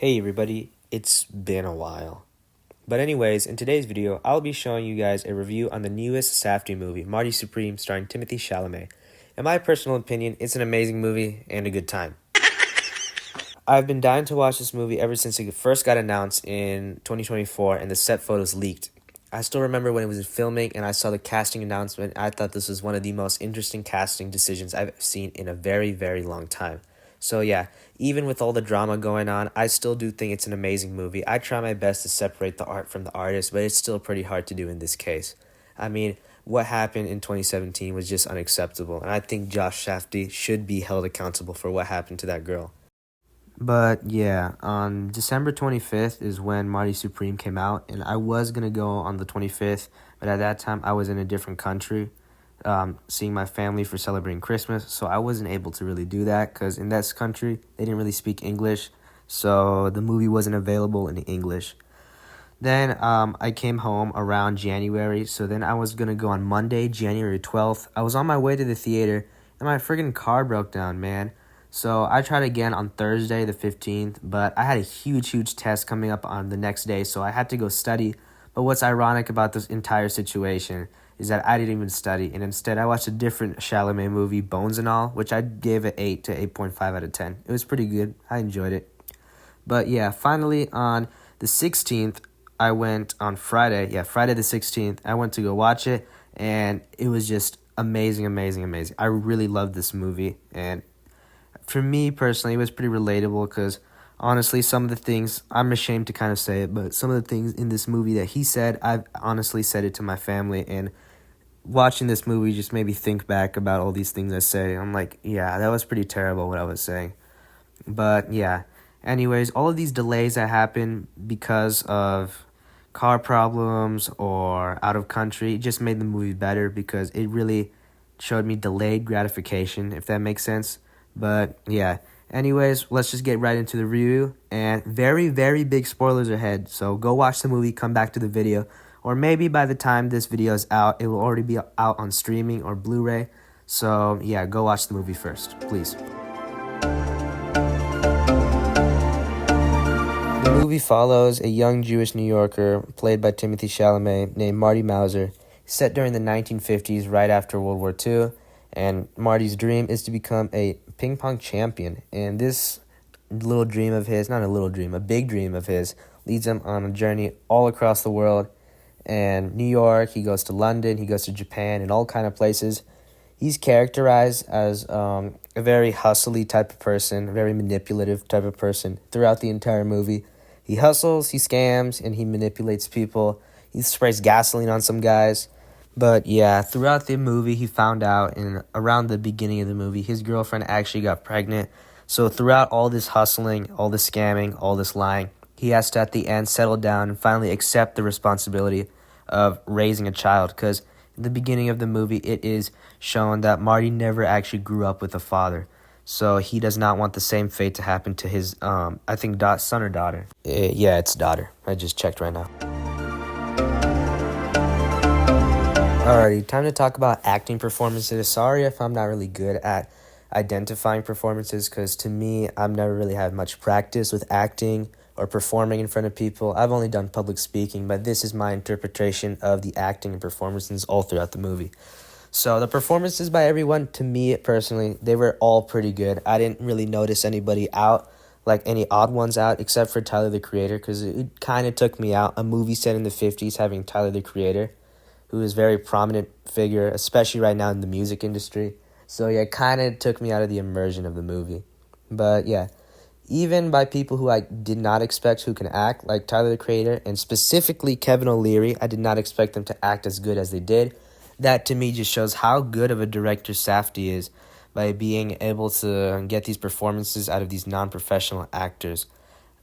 Hey everybody, it's been a while. But anyways, in today's video, I'll be showing you guys a review on the newest Safdie movie, Marty Supreme, starring Timothée Chalamet. In my personal opinion, it's an amazing movie and a good time. I've been dying to watch this movie ever since it first got announced in 2024 and the set photos leaked. I still remember when it was filming and I saw the casting announcement. I thought this was one of the most interesting casting decisions I've seen in a very, very long time. So yeah, even with all the drama going on, I still do think it's an amazing movie. I try my best to separate the art from the artist, but it's still pretty hard to do in this case. I mean, what happened in 2017 was just unacceptable, and I think Josh Safdie should be held accountable for what happened to that girl. But yeah, on December 25th is when Marty Supreme came out, and I was going to go on the 25th, but at that time I was in a different country, seeing my family for celebrating Christmas, so I wasn't able to really do that because in that country they didn't really speak English, so the movie wasn't available in English. Then I came home around January, so then I was going to go on Monday, January 12th. I was on my way to the theater, and my friggin' car broke down, man. So I tried again on Thursday, the 15th, but I had a huge test coming up on the next day, so I had to go study. But what's ironic about this entire situation is that I didn't even study, and instead I watched a different Chalamet movie, Bones and All, which I gave an 8 to 8.5 out of 10. It was pretty good. I enjoyed it. But yeah, finally on the 16th, I went on Friday. Yeah, Friday the 16th, I went to go watch it, and it was just amazing. I really loved this movie, and for me personally, it was pretty relatable because honestly, some of the things, I'm ashamed to kind of say it, but some of the things in this movie that he said, I've honestly said it to my family, and watching this movie just made me think back about all these things I say. I'm like, yeah, that was pretty terrible what I was saying. But yeah, anyways, all of these delays that happen because of car problems or out of country just made the movie better because it really showed me delayed gratification, if that makes sense. But yeah, anyways, let's just get right into the review. And very big spoilers ahead, so go watch the movie, come back to the video, or maybe by the time this video is out, it will already be out on streaming or Blu-ray. So yeah, go watch the movie first, please. The movie follows a young Jewish New Yorker, played by Timothée Chalamet, named Marty Mauser, set during the 1950s right after World War II, and Marty's dream is to become a ping pong champion, and this little dream of his, not a little dream, a big dream of his, leads him on a journey all across the world, and New York, he goes to London, he goes to Japan, and all kind of places. He's characterized as a very hustly type of person, a very manipulative type of person throughout the entire movie. He hustles, he scams, and he manipulates people. He sprays gasoline on some guys. But yeah, throughout the movie, he found out, and around the beginning of the movie, his girlfriend actually got pregnant. So throughout all this hustling, all this scamming, all this lying, he has to, at the end, settle down and finally accept the responsibility of raising a child. Because in the beginning of the movie, it is shown that Marty never actually grew up with a father. So he does not want the same fate to happen to his, I think, son or daughter. Yeah, it's daughter. I just checked right now. Alrighty, time to talk about acting performances. Sorry if I'm not really good at identifying performances, because to me, I've never really had much practice with acting or performing in front of people. I've only done public speaking, but this is my interpretation of the acting and performances all throughout the movie. So the performances by everyone, to me personally, they were all pretty good. I didn't really notice anybody out, like any odd ones out, except for Tyler, the Creator, because it kind of took me out. A movie set in the 50s having Tyler, the Creator, who is a very prominent figure, especially right now in the music industry. So yeah, it kind of took me out of the immersion of the movie. But yeah, even by people who I did not expect who can act, like Tyler, the Creator, and specifically Kevin O'Leary, I did not expect them to act as good as they did. That to me just shows how good of a director Safdie is by being able to get these performances out of these non-professional actors.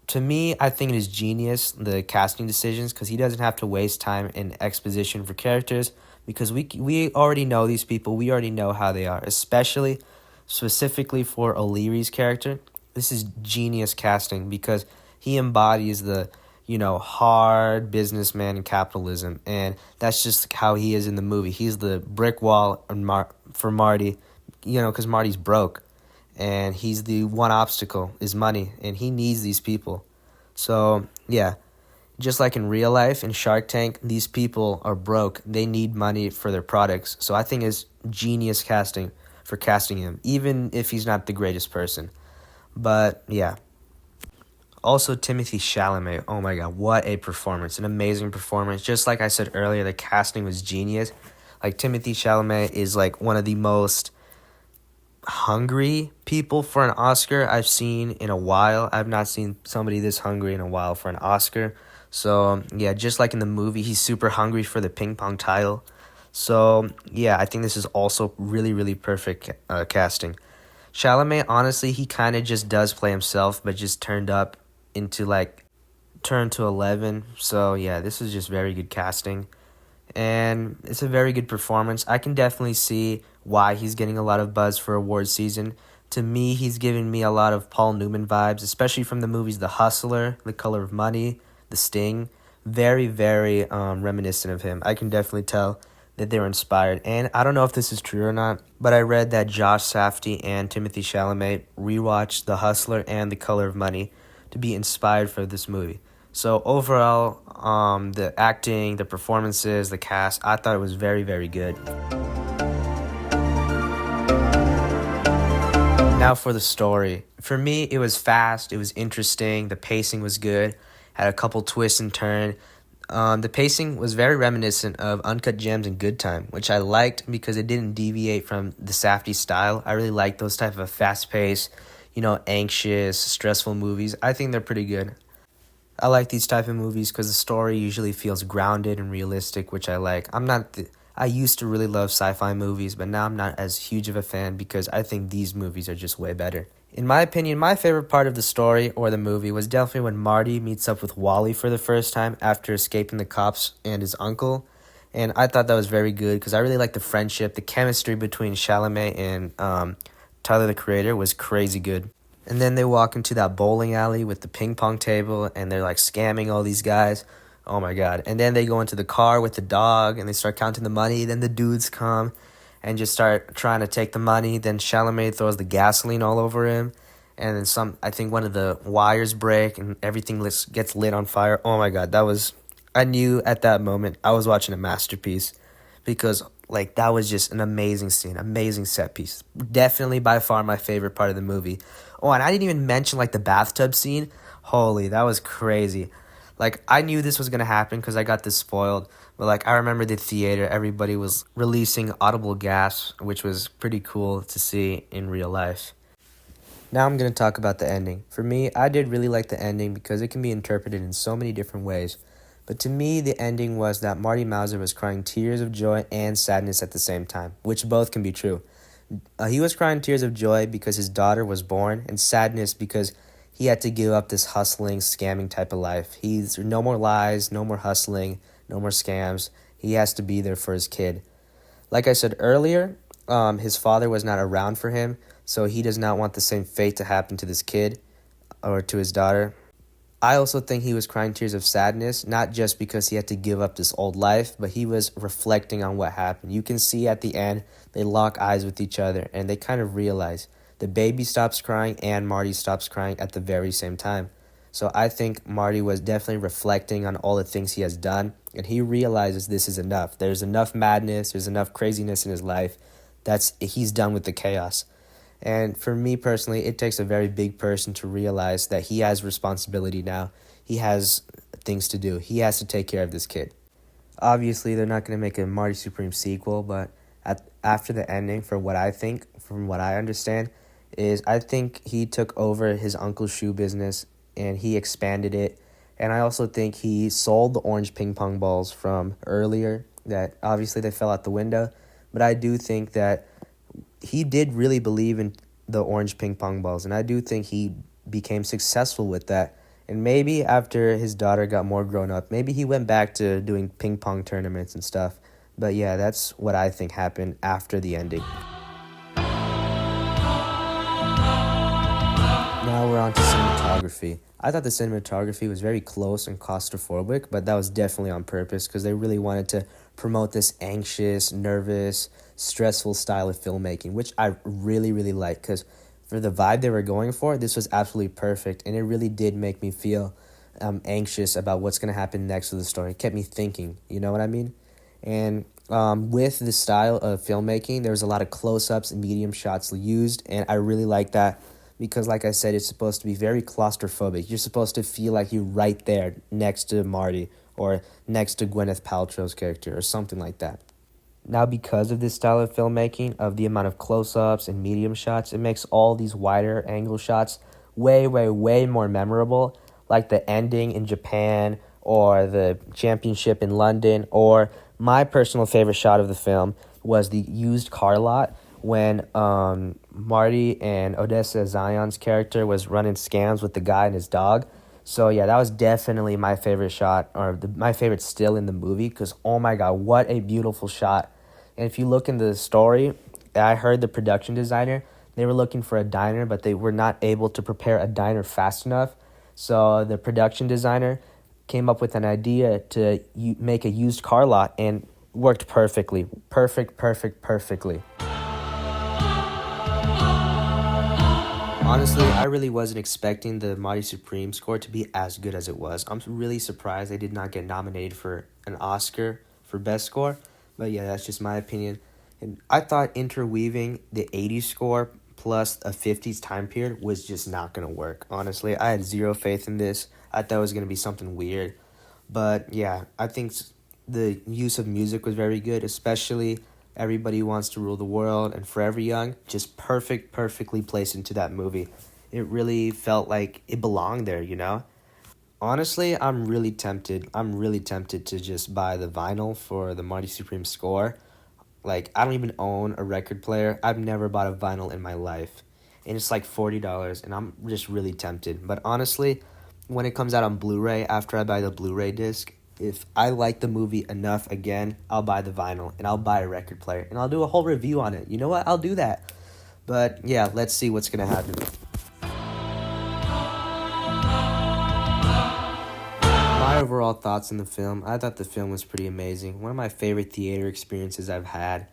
To me, I think it is genius, the casting decisions, because he doesn't have to waste time in exposition for characters, because we already know these people, we already know how they are, especially, specifically for O'Leary's character. This is genius casting, because he embodies the hard businessman in capitalism, and that's just how he is in the movie. He's the brick wall for Marty, because Marty's broke, and he's the one obstacle is money, and he needs these people. So, yeah, just like in real life, in Shark Tank, these people are broke. They need money for their products. So I think it's genius casting for casting him, even if he's not the greatest person. But, yeah. Also, Timothy Chalamet. Oh my god, what a performance. An amazing performance. Just like I said earlier, the casting was genius. Like, Timothy Chalamet is like one of the most hungry people for an Oscar I've seen in a while. I've not seen somebody this hungry in a while for an Oscar. So, yeah, just like in the movie, he's super hungry for the ping pong title. So, yeah, I think this is also really, really perfect casting. Chalamet, honestly, he kind of just does play himself, but just turned to 11. So, yeah, this is just very good casting. And it's a very good performance. I can definitely see why he's getting a lot of buzz for awards season. To me, he's giving me a lot of Paul Newman vibes, especially from the movies The Hustler, The Color of Money, The Sting. Very, very reminiscent of him. I can definitely tell that they were inspired. And I don't know if this is true or not, but I read that Josh Safdie and Timothy Chalamet rewatched The Hustler and The Color of Money to be inspired for this movie. So overall, the acting, the performances, the cast, I thought it was very, very good. Now for the story. For me, it was fast, it was interesting, the pacing was good, had a couple twists and turns. The pacing was very reminiscent of Uncut Gems and Good Time, which I liked because it didn't deviate from the Safdie style. I really like those type of fast-paced, anxious, stressful movies. I think they're pretty good. I like these type of movies because the story usually feels grounded and realistic, which I like. I used to really love sci-fi movies, but now I'm not as huge of a fan because I think these movies are just way better. In my opinion, my favorite part of the story or the movie was definitely when Marty meets up with Wally for the first time after escaping the cops and his uncle. And I thought that was very good because I really liked the friendship, the chemistry between Chalamet and Tyler, the Creator, was crazy good. And then they walk into that bowling alley with the ping pong table and they're like scamming all these guys. Oh my god. And then they go into the car with the dog and they start counting the money. Then the dudes come and just start trying to take the money. Then Chalamet throws the gasoline all over him. And then I think one of the wires break and everything gets lit on fire. Oh my god, I knew at that moment I was watching a masterpiece because that was just an amazing scene, amazing set piece. Definitely by far my favorite part of the movie. Oh, and I didn't even mention the bathtub scene. Holy, that was crazy. I knew this was going to happen because I got this spoiled. But I remember the theater, everybody was releasing audible gasps, which was pretty cool to see in real life. Now I'm going to talk about the ending. For me, I did really like the ending because it can be interpreted in so many different ways. But to me, the ending was that Marty Mauser was crying tears of joy and sadness at the same time, which both can be true. He was crying tears of joy because his daughter was born, and sadness because he had to give up this hustling, scamming type of life. He's no more lies, no more hustling, no more scams. He has to be there for his kid. Like I said earlier, his father was not around for him, so he does not want the same fate to happen to this kid or to his daughter. I also think he was crying tears of sadness, not just because he had to give up this old life, but he was reflecting on what happened. You can see at the end, they lock eyes with each other, and they kind of realize the baby stops crying and Marty stops crying at the very same time. So I think Marty was definitely reflecting on all the things he has done, and he realizes this is enough. There's enough madness, there's enough craziness in his life. He's done with the chaos. And for me personally, it takes a very big person to realize that he has responsibility now. He has things to do. He has to take care of this kid. Obviously, they're not going to make a Marty Supreme sequel, but after the ending, from what I understand, is I think he took over his uncle's shoe business and he expanded it. And I also think he sold the orange ping pong balls from earlier that obviously they fell out the window. But I do think that he did really believe in the orange ping pong balls, and I do think he became successful with that. And maybe after his daughter got more grown up, maybe he went back to doing ping pong tournaments and stuff. But yeah, that's what I think happened after the ending. Now we're on to cinematography. I thought the cinematography was very close and claustrophobic, but that was definitely on purpose because they really wanted to promote this anxious, nervous, stressful style of filmmaking, which I really, really like because for the vibe they were going for, this was absolutely perfect, and it really did make me feel anxious about what's going to happen next to the story. It kept me thinking, you know what I mean? And with the style of filmmaking, there was a lot of close-ups and medium shots used, and I really like that because, like I said, it's supposed to be very claustrophobic. You're supposed to feel like you're right there next to Marty or next to Gwyneth Paltrow's character or something like that. Now, because of this style of filmmaking, of the amount of close-ups and medium shots, it makes all these wider angle shots way, way, way more memorable, like the ending in Japan or the championship in London, or my personal favorite shot of the film was the used car lot when Marty and Odessa Zion's character was running scams with the guy and his dog. So yeah, that was definitely my favorite shot, or my favorite still in the movie, because oh my god, what a beautiful shot. And if you look into the story, I heard the production designer, they were looking for a diner, but they were not able to prepare a diner fast enough. So the production designer came up with an idea to make a used car lot, and worked perfectly. Perfectly. Honestly, I really wasn't expecting the Marty Supreme score to be as good as it was. I'm really surprised they did not get nominated for an Oscar for Best Score. But yeah, that's just my opinion. And I thought interweaving the 80s score plus a 50s time period was just not going to work. Honestly, I had zero faith in this. I thought it was going to be something weird. But yeah, I think the use of music was very good, especially Everybody Wants to Rule the World and Forever Young, just perfectly placed into that movie. It really felt like it belonged there, you know? Honestly, I'm really tempted. I'm really tempted to just buy the vinyl for the Marty Supreme score. Like, I don't even own a record player. I've never bought a vinyl in my life. And it's like $40, and I'm just really tempted. But honestly, when it comes out on Blu-ray, after I buy the Blu-ray disc, if I like the movie enough again, I'll buy the vinyl, and I'll buy a record player, and I'll do a whole review on it. You know what? I'll do that. But yeah, let's see what's going to happen. My overall thoughts on the film, I thought the film was pretty amazing. One of my favorite theater experiences I've had.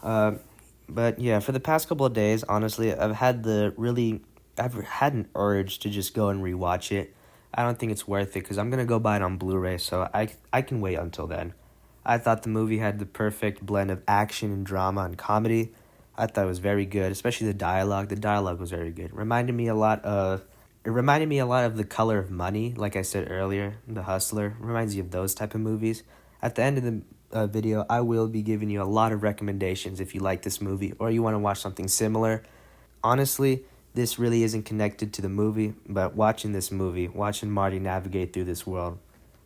But yeah, for the past couple of days, honestly, I've had an urge to just go and rewatch it. I don't think it's worth it because I'm going to go buy it on Blu-ray, so I can wait until then. I thought the movie had the perfect blend of action and drama and comedy. I thought it was very good, especially the dialogue. The dialogue was very good. It reminded me a lot of The Color of Money, like I said earlier, The Hustler. It reminds you of those type of movies. At the end of the video, I will be giving you a lot of recommendations if you like this movie or you want to watch something similar. Honestly, this really isn't connected to the movie, but watching this movie, watching Marty navigate through this world,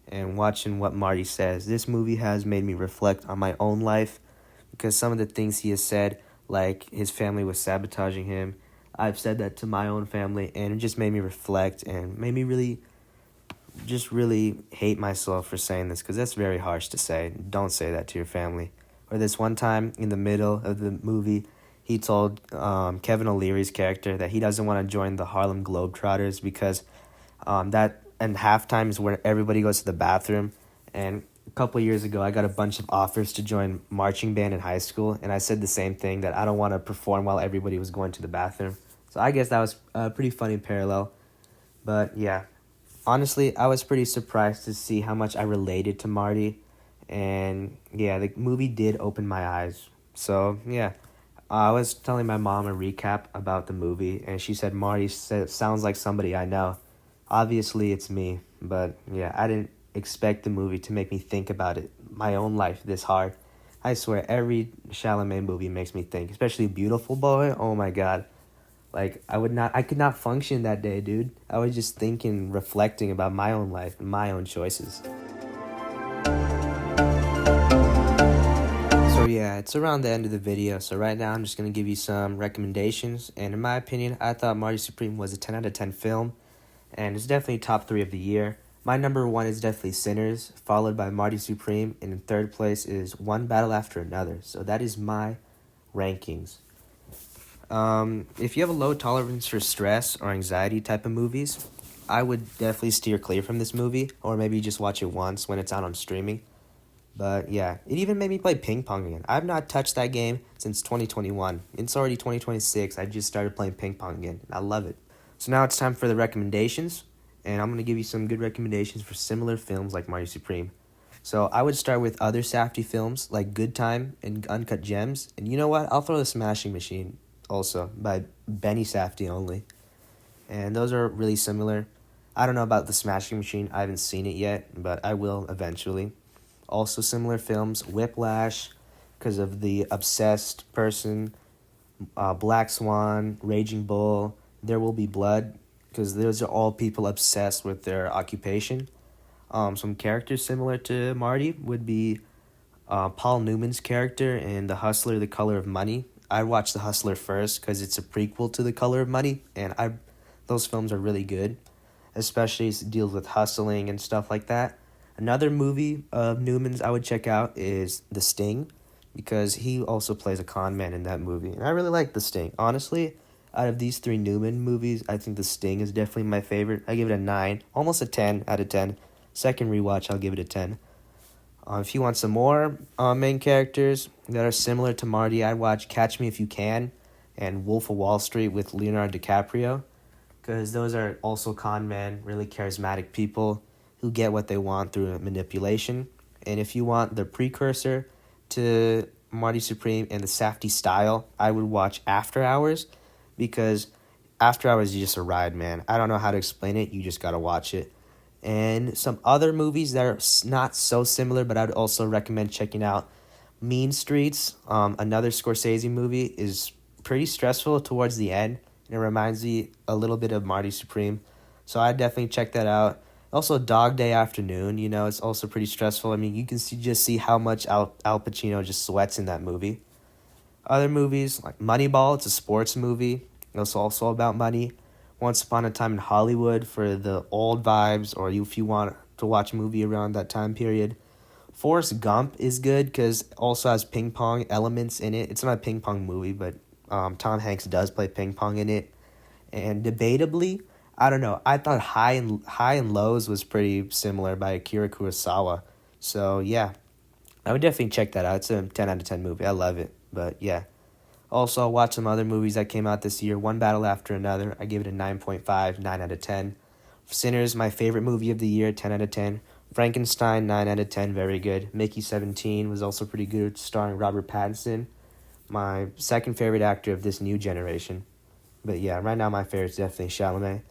and watching what Marty says, this movie has made me reflect on my own life, because some of the things he has said, like his family was sabotaging him, I've said that to my own family, and it just made me reflect and made me really hate myself for saying this, because that's very harsh to say. Don't say that to your family. Or this one time in the middle of the movie, he told Kevin O'Leary's character that he doesn't want to join the Harlem Globetrotters because that and halftime is where everybody goes to the bathroom. And a couple of years ago, I got a bunch of offers to join marching band in high school, and I said the same thing, that I don't want to perform while everybody was going to the bathroom. So I guess that was a pretty funny parallel. But yeah, honestly, I was pretty surprised to see how much I related to Marty. And yeah, the movie did open my eyes. So yeah, I was telling my mom a recap about the movie, and she said Marty sounds like somebody I know. Obviously, it's me. But yeah, I didn't expect the movie to make me think about my own life this hard. I swear, every Chalamet movie makes me think, especially Beautiful Boy. Oh my god. Like, I could not function that day, dude. I was just thinking, reflecting about my own life and my own choices. So yeah, it's around the end of the video. So right now, I'm just going to give you some recommendations. And in my opinion, I thought Marty Supreme was a 10 out of 10 film. And it's definitely top 3 of the year. My number 1 is definitely Sinners, followed by Marty Supreme. And in third place is One Battle After Another. So that is my rankings. If you have a low tolerance for stress or anxiety type of movies, I would definitely steer clear from this movie, or maybe just watch it once when it's out on streaming. But yeah, it even made me play ping pong again. I've not touched that game since 2021. It's already 2026. I just started playing ping pong again. I love it. So now it's time for the recommendations. and I'm going to give you some good recommendations for similar films like Marty Supreme. So I would start with other Safdie films like Good Time and Uncut Gems. And you know what? I'll throw The Smashing Machine also by Benny Safdie only. And those are really similar. I don't know about The Smashing Machine. I haven't seen it yet, but I will eventually. Also similar films, Whiplash, because of the obsessed person, Black Swan, Raging Bull, There Will Be Blood, because those are all people obsessed with their occupation. Some characters similar to Marty would be Paul Newman's character in The Hustler, The Color of Money. I watched The Hustler first because it's a prequel to The Color of Money, and those films are really good, especially as it deals with hustling and stuff like that. Another movie of Newman's I would check out is The Sting, because he also plays a con man in that movie, and I really like The Sting. Honestly, out of these three Newman movies, I think The Sting is definitely my favorite. I give it a 9, almost a 10 out of 10. Second rewatch, I'll give it a 10. If you want some more main characters that are similar to Marty, I'd watch Catch Me If You Can and Wolf of Wall Street with Leonardo DiCaprio, because those are also con men, really charismatic people who get what they want through manipulation. And if you want the precursor to Marty Supreme and the Safdie style, I would watch After Hours, because After Hours is just a ride, man. I don't know how to explain it. You just got to watch it. And some other movies that are not so similar, but I would also recommend checking out Mean Streets. Another Scorsese movie, is pretty stressful towards the end. And it reminds me a little bit of Marty Supreme. So I'd definitely check that out. Also, Dog Day Afternoon, it's also pretty stressful. I mean, you can just see how much Al Pacino just sweats in that movie. Other movies, like Moneyball, it's a sports movie. It's also about money. Once Upon a Time in Hollywood for the old vibes, or if you want to watch a movie around that time period. Forrest Gump is good because it also has ping pong elements in it. It's not a ping pong movie, but Tom Hanks does play ping pong in it. And debatably, I don't know, I thought High and Lows was pretty similar by Akira Kurosawa. So yeah, I would definitely check that out. It's a 10 out of 10 movie. I love it. But yeah. Also, I'll watch some other movies that came out this year. One Battle After Another, I give it a 9.5, 9 out of 10. Sinners, my favorite movie of the year, 10 out of 10. Frankenstein, 9 out of 10, very good. Mickey 17 was also pretty good, starring Robert Pattinson, my second favorite actor of this new generation. But yeah, right now my favorite is definitely Chalamet.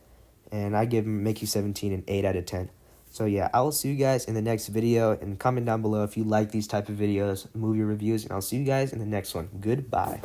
And I give Mickey 17 an 8 out of 10. So yeah, I will see you guys in the next video, and comment down below if you like these type of videos, movie reviews, and I'll see you guys in the next one. Goodbye.